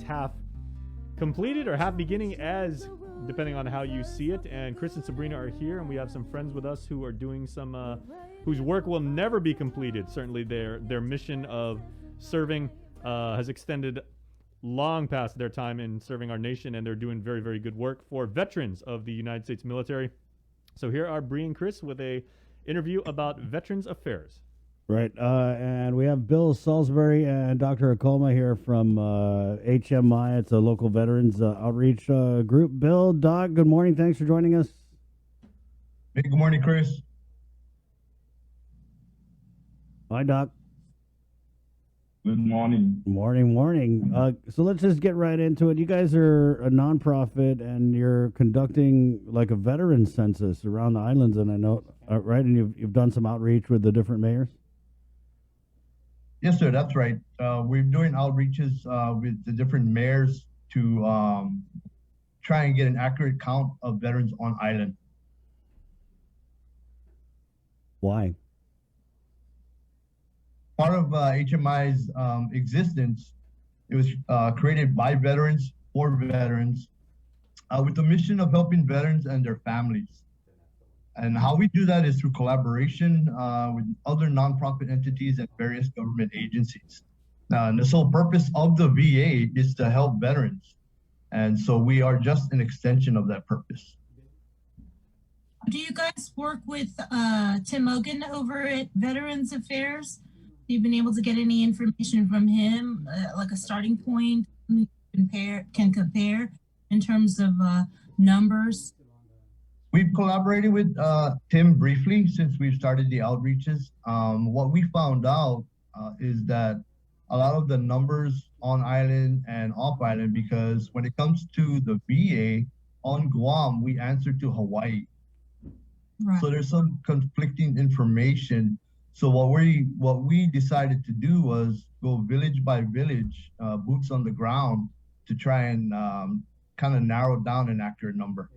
half completed or half beginning, as depending on how you see it. And Chris and Sabrina are here, and we have some friends with us who are doing some whose work will never be completed. Certainly their mission of serving has extended long past their time in serving our nation, and they're doing very, very good work for veterans of the United States military. So here are Bree and Chris with a interview about Veterans Affairs. Right, and we have Bill Salisbury and Dr. Akoma here from HMI. It's a local veterans outreach group. Bill, Doc, good morning. Thanks for joining us. Hey, good morning, Chris. Hi, Doc. Good morning. Morning. So let's just get right into it. You guys are a nonprofit, and you're conducting like a veteran census around the islands, and I know, right? And you've done some outreach with the different mayors. Yes, sir, that's right. We're doing outreaches with the different mayors to try and get an accurate count of veterans on island. Why? Part of HMI's existence, it was created by veterans, for veterans, with the mission of helping veterans and their families. And how we do that is through collaboration with other nonprofit entities and various government agencies. And the sole purpose of the VA is to help veterans. And so we are just an extension of that purpose. Do you guys work with Tim Mogan over at Veterans Affairs? Have you been able to get any information from him, like a starting point can compare in terms of numbers? We've collaborated with Tim briefly since we've started the outreaches. What we found out is that a lot of the numbers on island and off island, because when it comes to the VA on Guam, we answer to Hawaii. Right. So there's some conflicting information. So what we decided to do was go village by village, boots on the ground, to try and kind of narrow down an accurate number.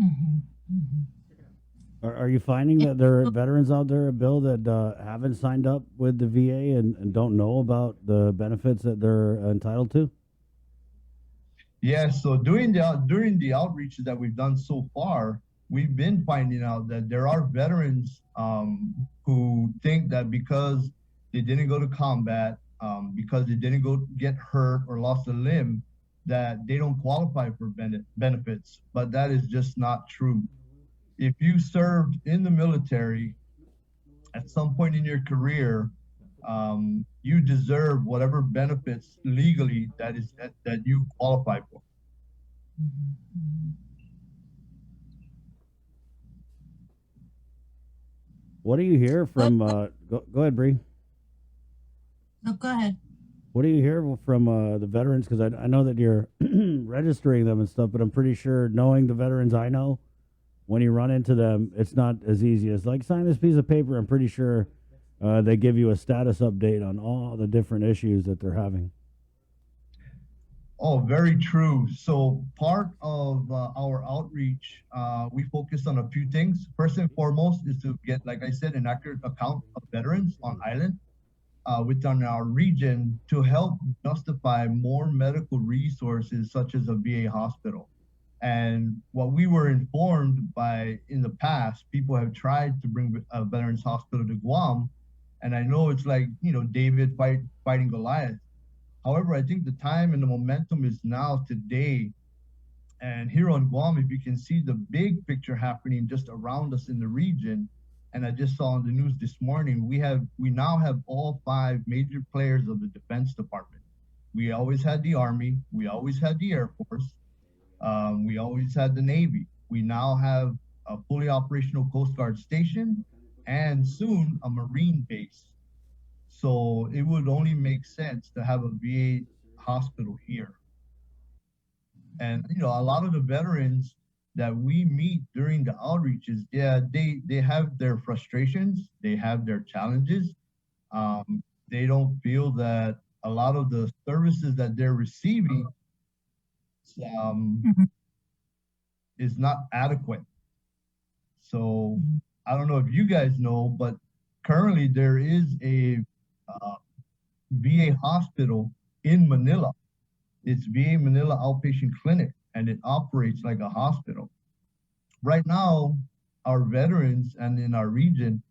Mm-hmm. Mm-hmm. Are you finding that there are veterans out there, Bill, that haven't signed up with the VA and don't know about the benefits that they're entitled to? Yes. So during the outreaches that we've done so far, we've been finding out that there are veterans who think that because they didn't go to combat, because they didn't go get hurt or lost a limb, that they don't qualify for benefits, but that is just not true. If you served in the military at some point in your career, you deserve whatever benefits legally that you qualify for. What do you hear from? Go ahead, Bree. No, go ahead. What do you hear from the veterans? Because I know that you're registering them and stuff, but I'm pretty sure, knowing the veterans I know, when you run into them, it's not as easy as like, sign this piece of paper. I'm pretty sure they give you a status update on all the different issues that they're having. Oh, very true. So part of our outreach, we focus on a few things. First and foremost is to get, like I said, an accurate account of veterans on island within our region, to help justify more medical resources such as a VA hospital. And what we were informed by in the past, people have tried to bring a veterans hospital to Guam. And I know it's like, David fighting Goliath. However, I think the time and the momentum is now today. And here on Guam, if you can see the big picture happening just around us in the region, and I just saw on the news this morning, we now have all 5 major players of the Defense Department. We always had the Army, we always had the Air Force, we always had the Navy. We now have a fully operational Coast Guard station and soon a Marine base. So it would only make sense to have a VA hospital here. And a lot of the veterans that we meet during the outreaches, they have their frustrations, they have their challenges. They don't feel that a lot of the services that they're receiving is not adequate. So I don't know if you guys know, but currently there is a VA hospital in Manila It's VA Manila Outpatient Clinic, and it operates like a hospital. Right now, our veterans and in our region,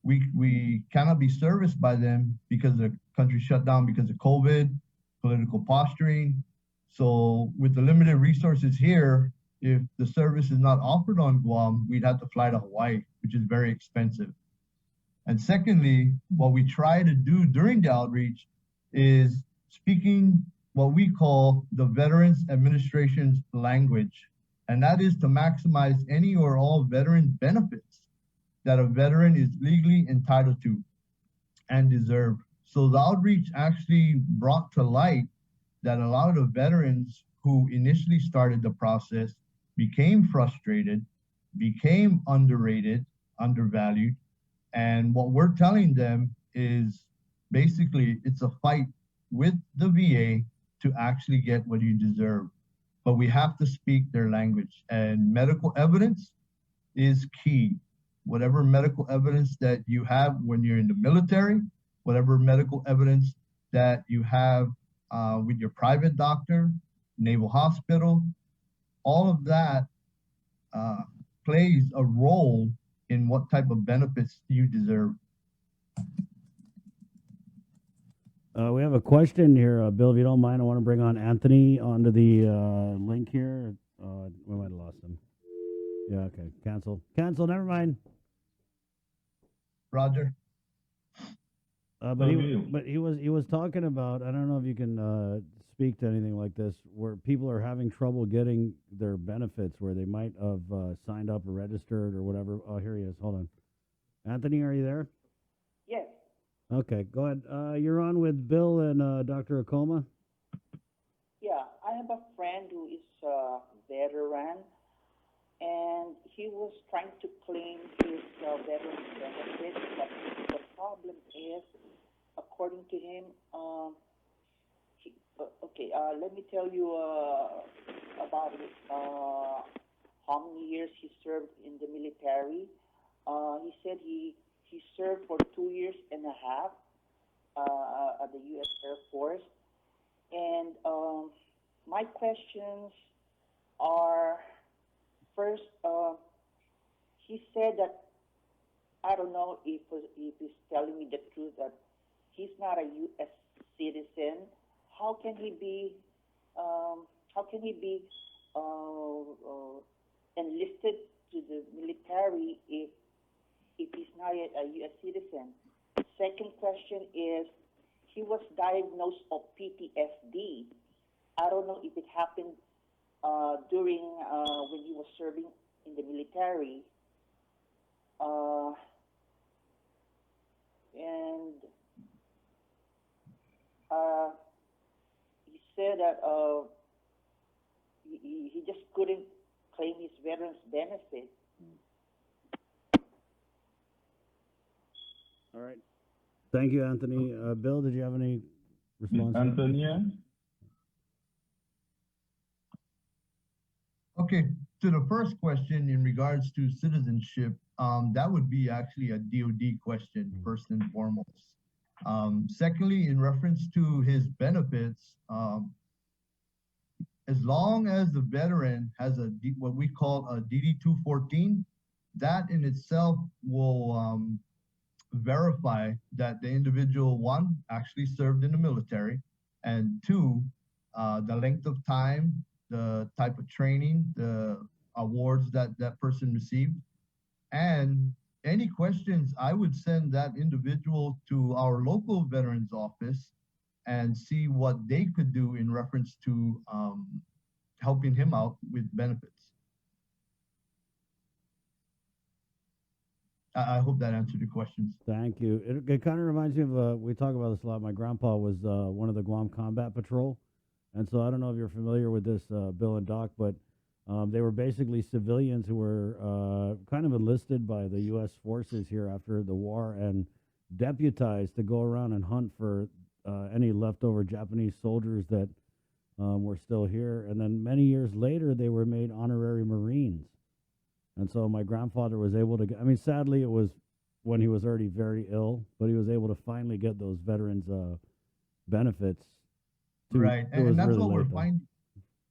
we cannot be serviced by them because the country shut down because of COVID, political posturing. So with the limited resources here, if the service is not offered on Guam, we'd have to fly to Hawaii, which is very expensive. And secondly, what we try to do during the outreach is speaking what we call the Veterans Administration's language. And that is to maximize any or all veteran benefits that a veteran is legally entitled to and deserve. So the outreach actually brought to light that a lot of the veterans who initially started the process became frustrated, became underrated, undervalued. And what we're telling them is basically it's a fight with the VA to actually get what you deserve. But we have to speak their language, and medical evidence is key. Whatever medical evidence that you have when you're in the military, whatever medical evidence that you have with your private doctor, naval hospital, all of that plays a role in what type of benefits you deserve. We have a question here, Bill. If you don't mind, I want to bring on Anthony onto the link here. We might have lost him. Yeah, okay. Cancel. Never mind. Roger. But he was talking about, I don't know if you can speak to anything like this, where people are having trouble getting their benefits, where they might have signed up or registered or whatever. Oh, here he is. Hold on. Anthony, are you there? Yes. Okay, go ahead. You're on with Bill and Dr. Akoma. Yeah, I have a friend who is a veteran, and he was trying to claim his veteran benefits, but the problem is, according to him, let me tell you about it, how many years he served in the military. He said he served for 2 years and a half at the U.S. Air Force. And my questions are, first, he said that, I don't know if he's telling me the truth, that he's not a U.S. citizen. How can he be enlisted to the military if he's not a U.S. citizen? Second question is, he was diagnosed of PTSD. I don't know if it happened during when he was serving in the military. And he said that he just couldn't claim his veterans benefit. All right. Thank you, Anthony. Bill, did you have any response? Antonia? Okay, to the first question in regards to citizenship, that would be actually a DOD question, first and foremost. Secondly, in reference to his benefits, as long as the veteran has what we call a DD-214, that in itself will verify that the individual, one, actually served in the military, and two, the length of time, the type of training, the awards that that person received. And any questions, I would send that individual to our local veterans office and see what they could do in reference to helping him out with benefits. I hope that answered your questions. Thank you. It kind of reminds me of, we talk about this a lot. My grandpa was one of the Guam Combat Patrol. And so I don't know if you're familiar with this, Bill and Doc, but they were basically civilians who were kind of enlisted by the U.S. forces here after the war and deputized to go around and hunt for any leftover Japanese soldiers that were still here. And then many years later, they were made honorary Marines. And so my grandfather was able to get, I mean, sadly, it was when he was already very ill, but he was able to finally get those veterans' benefits too. Right, It was and that's really what we're late, though. finding.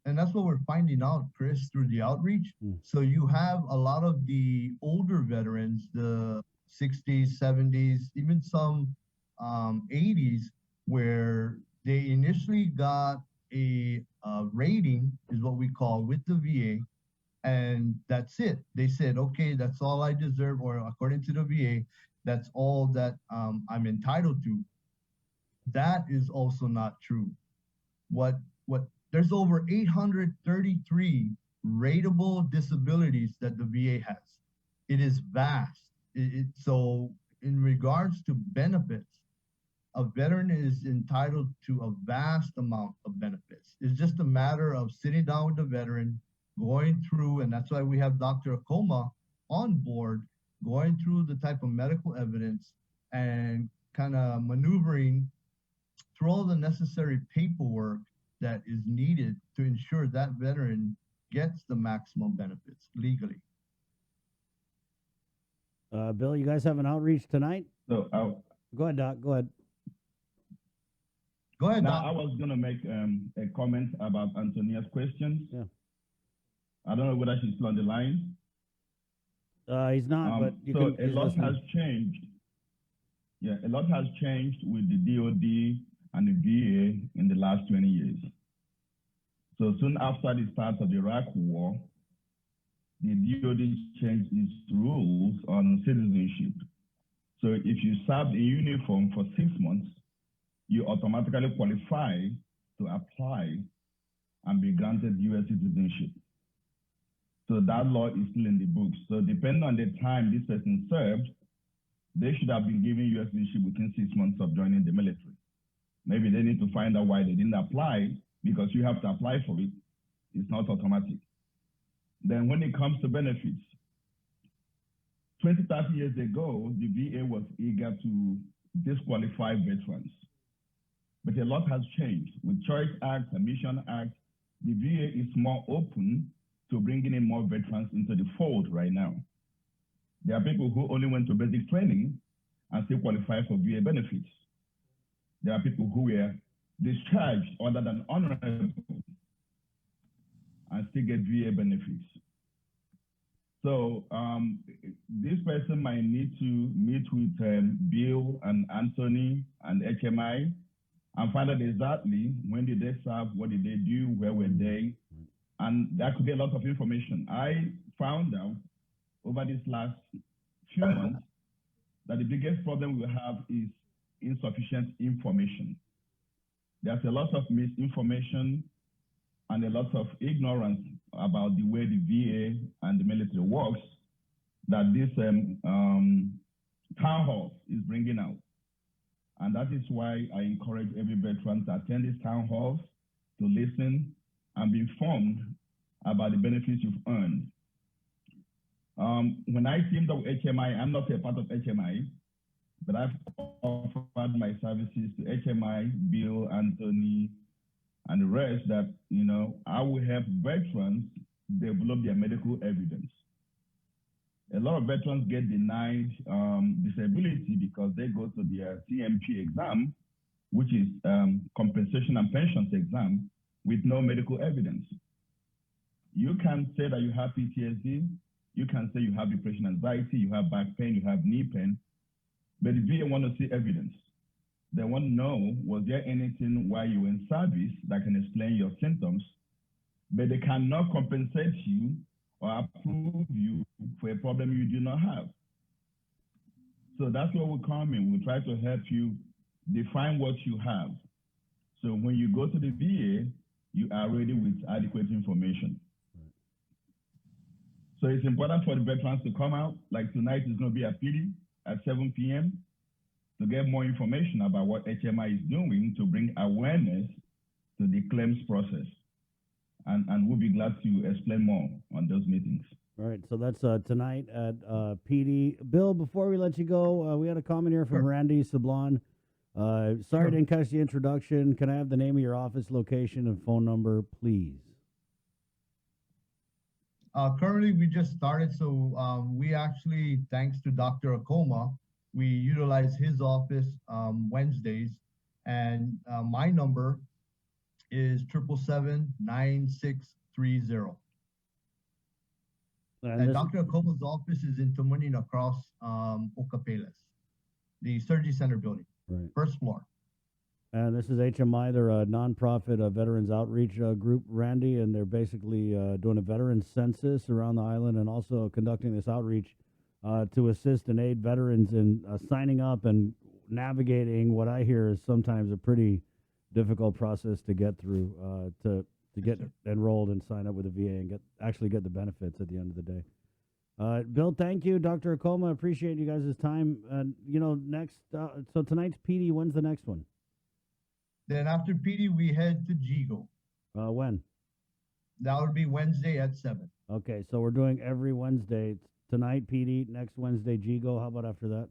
And that's what we're finding out, Chris, through the outreach. So you have a lot of the older veterans, the 60s, 70s, even some 80s, where they initially got a rating, is what we call, with the VA, and that's it. They said, okay, that's all I deserve, or according to the VA, that's all that I'm entitled to. That is also not true. What there's over 833 rateable disabilities that the VA has. It is vast. So in regards to benefits, a veteran is entitled to a vast amount of benefits. It's just a matter of sitting down with the veteran, going through, and that's why we have Dr. Akoma on board, going through the type of medical evidence and kind of maneuvering through all the necessary paperwork that is needed to ensure that veteran gets the maximum benefits legally. Bill, you guys have an outreach tonight? So Go ahead, Doc. Go ahead. Go ahead, now Doc. I was going to make a comment about Antonia's questions. Yeah. I don't know whether she's still on the line. He's not, but you so can. a lot has changed. Yeah, a lot has changed with the DoD and the VA in the last 20 years. So soon after the start of the Iraq War, the DoD changed its rules on citizenship. So if you served in uniform for 6 months, you automatically qualify to apply and be granted U.S. citizenship. So that law is still in the books. So depending on the time this person served, they should have been given U.S. citizenship within 6 months of joining the military. Maybe they need to find out why they didn't apply, because you have to apply for it. It's not automatic. Then when it comes to benefits, 20, 30 years ago, the VA was eager to disqualify veterans. But a lot has changed. With Choice Act, Admission Act, the VA is more open to bringing in more veterans into the fold right now. There are people who only went to basic training and still qualify for VA benefits. There are people who were discharged other than honorable and still get VA benefits. So this person might need to meet with Bill and Anthony and HMI and find out exactly when did they serve, what did they do, where were they, and that could be a lot of information. I found out over these last few months that the biggest problem we have is insufficient information. There's a lot of misinformation and a lot of ignorance about the way the VA and the military works that this town hall is bringing out. And that is why I encourage every veteran to attend these town halls, to listen and be informed about the benefits you've earned. When I teamed up with HMI, I'm not a part of HMI, but I've offered my services to HMI, Bill, Anthony, and the rest that, you know, I will help veterans develop their medical evidence. A lot of veterans get denied disability because they go to their CMP exam, which is compensation and pensions exam, with no medical evidence. You can say that you have PTSD, you can say you have depression, anxiety, you have back pain, you have knee pain, but the VA want to see evidence. They want to know, was there anything while you were in service that can explain your symptoms, but they cannot compensate you or approve you for a problem you do not have. So that's where we come in. We try to help you define what you have. So when you go to the VA, you are ready with adequate information. So it's important for the veterans to come out. Like tonight is going to be at PD at 7 p.m. to get more information about what HMI is doing to bring awareness to the claims process. And we'll be glad to explain more on those meetings. All right, so that's tonight at PD. Bill, before we let you go, we had a comment here from Sure. Randy Sablon. Sorry I didn't catch the introduction. Can I have the name of your office location and phone number, please? Currently, we just started, so we actually, thanks to Dr. Akoma, we utilize his office Wednesdays, and my number is 777-9630. And And this, Dr. Acoma's office is in Tamunin across Ocapeles, the surgery center building, right. first floor. And this is HMI. They're a nonprofit veterans outreach group, Randy, and they're basically doing a veterans census around the island and also conducting this outreach to assist and aid veterans in signing up and navigating what I hear is sometimes a pretty difficult process to get through to get enrolled and sign up with the VA and actually get the benefits at the end of the day. Bill, thank you. Dr. Acoma, appreciate you guys' time. And, next, so tonight's PD, when's the next one? Then after PD, we head to Jigo. When? That would be Wednesday at 7. Okay, so we're doing every Wednesday. Tonight, PD, next Wednesday, Jigo. How about after that?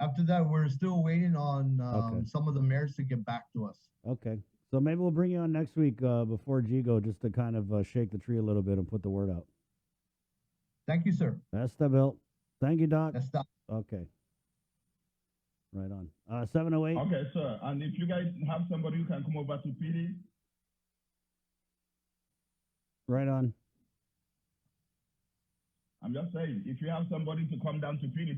After that, we're still waiting on Okay. some of the mayors to get back to us. Okay. So maybe we'll bring you on next week before Jigo just to kind of shake the tree a little bit and put the word out. Thank you, sir. That's the Bill. Thank you, Doc. That's that. Okay. Right on. 708. Okay, sir. And if you guys have somebody who can come over to PD, Right on. I'm just saying, if you have somebody to come down to PD,